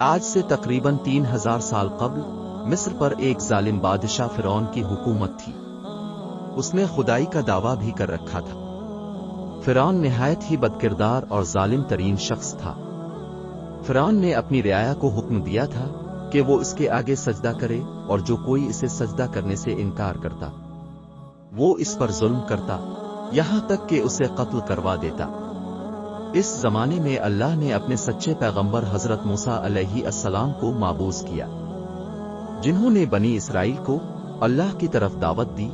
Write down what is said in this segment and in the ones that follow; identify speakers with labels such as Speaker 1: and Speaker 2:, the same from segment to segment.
Speaker 1: आज से तकरीबन 3000 साल कबल मिस्र पर एक जालिम बादशाह फिरौन की हुकूमत थी। उसने खुदाई का दावा भी कर रखा था। फिरौन निहायत ही बदकिरदार और जालिम तरीन शख्स था। फिरौन ने अपनी रियाया को हुक्म दिया था कि वो इसके आगे सजदा करे, और जो कोई इसे सजदा करने से इनकार करता वो इस पर जुल्म करता, यहां तक कि उसे कत्ल करवा देता। इस जमाने में अल्लाह ने अपने सच्चे पैगंबर हजरत मूसा अलैहिस्सलाम को माबूस किया, जिन्होंने बनी इसराइल को अल्लाह की तरफ दावत दी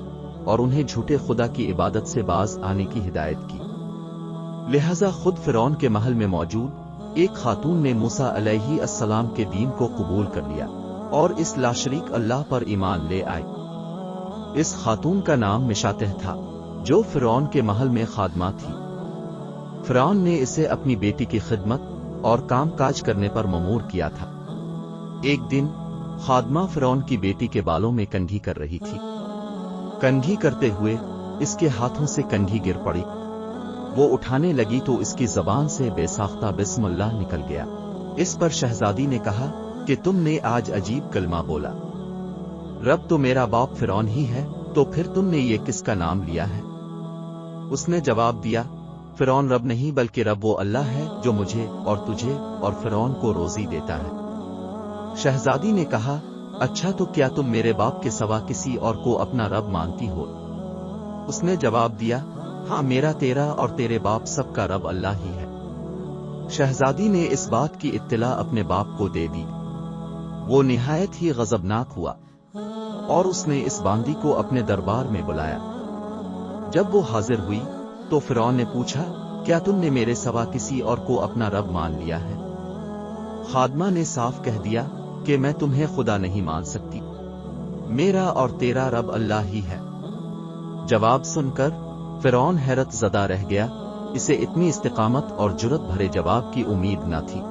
Speaker 1: और उन्हें झूठे खुदा की इबादत से बाज आने की हिदायत की। लिहाजा खुद फिरौन के महल में मौजूद एक खातून ने मूसा अलैहिस्सलाम के दीन को कबूल कर लिया और इस लाशरीक अल्लाह पर ईमान ले आए। इस खातून का नाम मिशातह था, जो फिरौन के महल में खादमा थी। फिरौन ने इसे अपनी बेटी की खिदमत और काम काज करने पर ममूर किया था। एक दिन खादमा फिरौन की बेटी के बालों में कंघी कर रही थी। कंघी करते हुए इसके हाथों से कंघी गिर पड़ी। वो उठाने लगी तो इसकी जबान से बेसाख्ता बिस्मिल्लाह निकल गया। इस पर शहजादी ने कहा कि तुमने आज अजीब कलमा बोला। रब तो मेरा बाप फिरौन ही है, तो फिर तुमने ये किसका नाम लिया है? उसने जवाब दिया, फिरौन रब नहीं बल्कि रब वो अल्लाह है जो मुझे और तुझे और फिरौन को रोजी देता है। शहजादी ने कहा, अच्छा तो क्या तुम मेरे बाप के सिवा किसी और को अपना रब मानती हो? उसने जवाब दिया, हाँ, मेरा तेरा और तेरे बाप सबका रब अल्लाह ही है। शहजादी ने इस बात की इत्तला अपने बाप को दे दी। वो निहायत ही गजबनाक हुआ और उसने इस बांदी को अपने दरबार में बुलाया। जब वो हाजिर हुई तो फिरौन ने पूछा, क्या तुमने मेरे सिवा किसी और को अपना रब मान लिया है? खादमा ने साफ कह दिया कि मैं तुम्हें खुदा नहीं मान सकती, मेरा और तेरा रब अल्लाह ही है। जवाब सुनकर फिरौन हैरत ज़दा रह गया। इसे इतनी इस्तिकामत और जुर्रत भरे जवाब की उम्मीद न थी।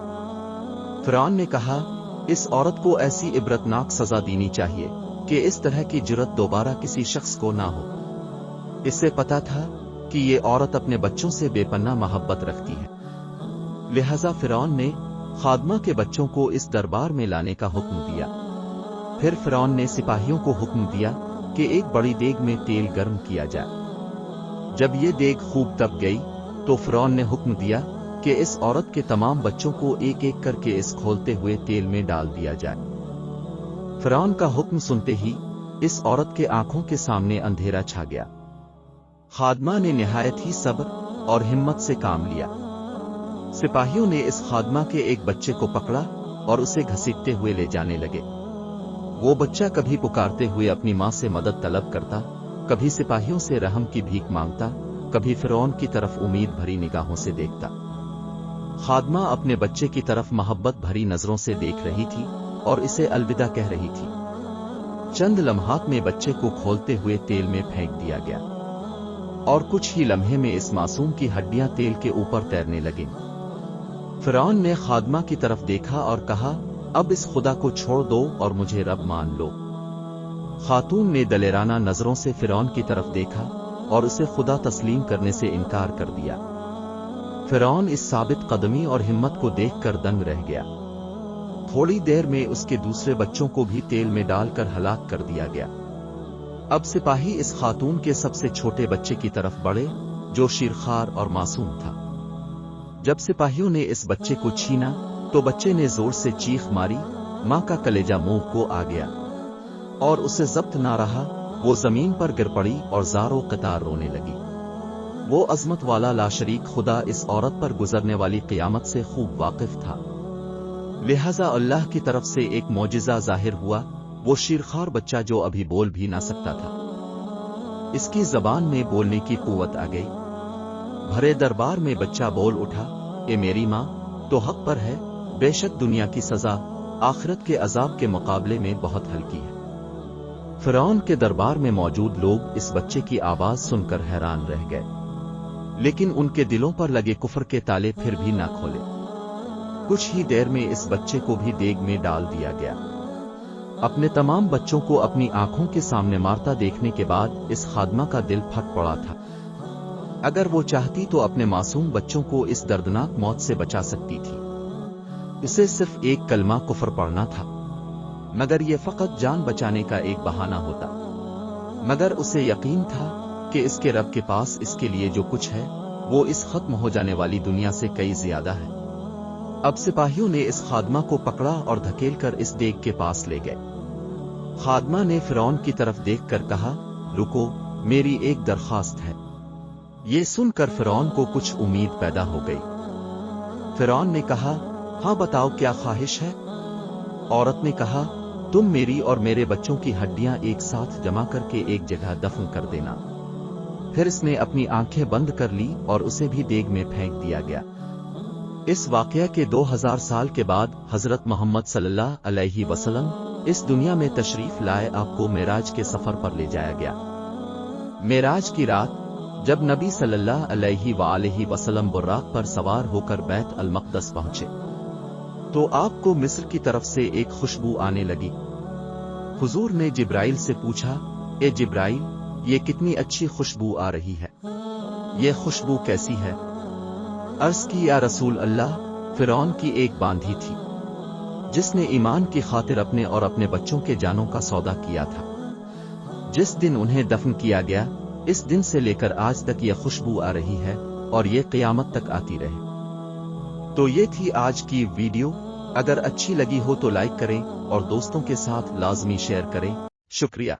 Speaker 1: फिरौन ने कहा, इस औरत को ऐसी इबरतनाक सजा देनी चाहिए कि इस तरह की जुर्रत दोबारा किसी शख्स को ना हो। इससे पता था कि ये औरत अपने बच्चों से बेपन्ना मोहब्बत रखती है। लिहाजा फिरौन ने खादमा के बच्चों को इस दरबार में लाने का हुक्म दिया। फिर फिरौन ने सिपाहियों को हुक्म दिया कि एक बड़ी देग में तेल गर्म किया जाए। जब ये देग खूब तप गई तो फिरौन ने हुक्म दिया कि इस औरत के तमाम बच्चों को एक एक करके इस खोलते हुए तेल में डाल दिया जाए। फिरौन का हुक्म सुनते ही इस औरत के आंखों के सामने अंधेरा छा गया। खादमा ने निहायत ही सब्र और हिम्मत से काम लिया। सिपाहियों ने इस खादमा के एक बच्चे को पकड़ा और उसे घसीटते हुए ले जाने लगे। वो बच्चा कभी पुकारते हुए अपनी मां से मदद तलब करता, कभी सिपाहियों से रहम की भीख मांगता, कभी फिरौन की तरफ उम्मीद भरी निगाहों से देखता। खादमा अपने बच्चे की तरफ मोहब्बत भरी नजरों से देख रही थी और इसे अलविदा कह रही थी। चंद लम्हात में बच्चे को खोलते हुए तेल में फेंक दिया गया और कुछ ही लम्हे में इस मासूम की हड्डियां तेल के ऊपर तैरने लगीं। फिरौन ने खादमा की तरफ देखा और कहा, अब इस खुदा को छोड़ दो और मुझे रब मान लो। खातून ने दलेराना नजरों से फिरौन की तरफ देखा और उसे खुदा तस्लीम करने से इनकार कर दिया। फिरौन इस साबित कदमी और हिम्मत को देखकर दंग रह गया। थोड़ी देर में उसके दूसरे बच्चों को भी तेल में डालकर हलाक कर दिया गया। अब सिपाही इस खातून के सबसे छोटे बच्चे की तरफ बढ़े, जो शीरखार और मासूम था। जब सिपाहियों ने इस बच्चे को छीना तो बच्चे ने जोर से चीख मारी। मां का कलेजा मुंह को आ गया और उसे जब्त ना रहा। वो जमीन पर गिर पड़ी और ज़ारो क़तार रोने लगी। वो अजमत वाला लाशरीक खुदा इस औरत पर गुजरने वाली क़यामत से खूब वाकिफ था। लिहाजा अल्लाह की तरफ से एक मौजिज़ा जाहिर हुआ। वो शीरखार बच्चा जो अभी बोल भी ना सकता था, इसकी जबान में बोलने की कुव्वत आ गई। भरे दरबार में बच्चा बोल उठा, ए मेरी माँ तो हक पर है। बेशक दुनिया की सजा आखिरत के अजाब के मुकाबले में बहुत हल्की है। फिरौन के दरबार में मौजूद लोग इस बच्चे की आवाज सुनकर हैरान रह गए, लेकिन उनके दिलों पर लगे कुफ्र के ताले फिर भी ना खोले। कुछ ही देर में इस बच्चे को भी देग में डाल दिया गया। अपने तमाम बच्चों को अपनी आंखों के सामने मारता देखने के बाद इस खादमा का दिल फट पड़ा था। अगर वो चाहती तो अपने मासूम बच्चों को इस दर्दनाक मौत से बचा सकती थी। उसे सिर्फ एक कलमा कुफर पढ़ना था, मगर ये फकत जान बचाने का एक बहाना होता। मगर उसे यकीन था कि इसके रब के पास इसके लिए जो कुछ है वो इस खत्म हो जाने वाली दुनिया से कई ज्यादा है। अब सिपाहियों ने इस खादमा को पकड़ा और धकेलकर इस देग के पास ले गए। खादमा ने फिरौन की तरफ देखकर कहा, रुको, मेरी एक दरखास्त है। ये सुनकर फिरौन को कुछ उम्मीद पैदा हो गई। फिरौन ने कहा, हाँ बताओ, क्या ख्वाहिश है? औरत ने कहा, तुम मेरी और मेरे बच्चों की हड्डियां एक साथ जमा करके एक जगह दफन कर देना। फिर इसने अपनी आंखें बंद कर ली और उसे भी देग में फेंक दिया गया। इस वाकया के 2000 साल के बाद हजरत मोहम्मद सल्लल्लाहु अलैहि वसल्लम इस दुनिया में तशरीफ लाए। आपको मेराज के सफर पर ले जाया गया। मेराज की रात जब नबी सल्लल्लाहु अलैहि वसल्लम बुर्राक पर सवार होकर बैत अल मक़दस पहुंचे तो आपको मिस्र की तरफ से एक खुशबू आने लगी। हुजूर ने जिब्राइल से पूछा, ए जिब्राइल, ये कितनी अच्छी खुशबू आ रही है, ये खुशबू कैसी है? अर्ज की, या रसूल अल्लाह, फिरौन की एक बांधी थी जिसने ईमान की खातिर अपने और अपने बच्चों के जानों का सौदा किया था। जिस दिन उन्हें दफन किया गया, इस दिन से लेकर आज तक यह खुशबू आ रही है और ये क़यामत तक आती रहे। तो ये थी आज की वीडियो। अगर अच्छी लगी हो तो लाइक करें और दोस्तों के साथ लाजमी शेयर करें। शुक्रिया।